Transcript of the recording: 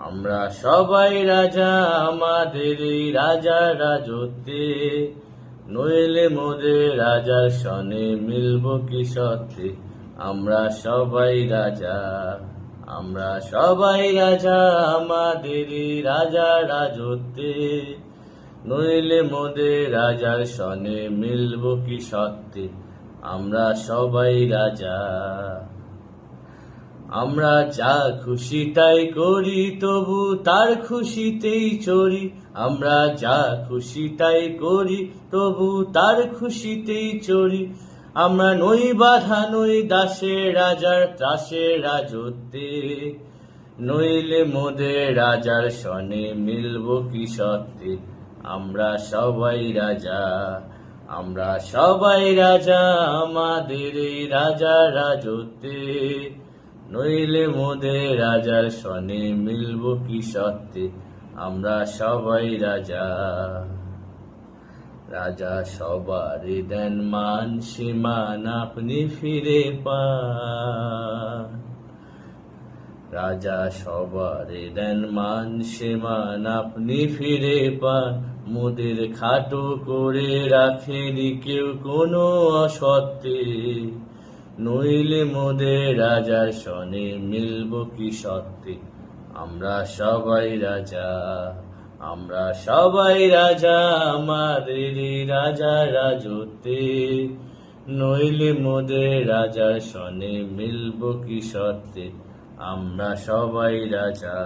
আমরা সবাই রাজা আমাদের এই রাজার রাজত্বে, নইলে মোদের রাজার সনে মিলব কি সত্যে। আমরা সবাই রাজা, আমরা সবাই রাজা আমাদের এই রাজার রাজত্বে, নইলে মোদের রাজার সনে মিলব কি সত্যে। আমরা সবাই রাজা। আমরা যা খুশি তাই করি, তবু তার খুশিতেই চড়ি। আমরা যা খুশি তাই করি, তবু তার খুশিতেই চড়ি। আমরা নই বাধা নই দাসে রাজার ত্রাসের রাজত্বে, নইলে মোদের রাজার সনে মিলব কি সত্যে। আমরা সবাই রাজা, আমরা সবাই রাজা আমাদের এই রাজার রাজত্বে, নইলে মোদের রাজার সনে মিলব কি সত্যে। আমরা সবাই রাজা। রাজা সবারই দেন মান সীমান আপনি ফিরে পান। রাজা সবারই দেন মান সীমান আপনি ফিরে পান। মোদের খাটো করে রাখেনি কেউ কোনো অসত্যে, নইলে মোদের রাজার সনে মিলব কি সত্যে। আমরা সবাই রাজা, আমরা সবাই রাজা আমাদের এই রাজার রাজত্বে, নইলে মোদের রাজার সনে মিলব কি সত্যে। আমরা সবাই রাজা।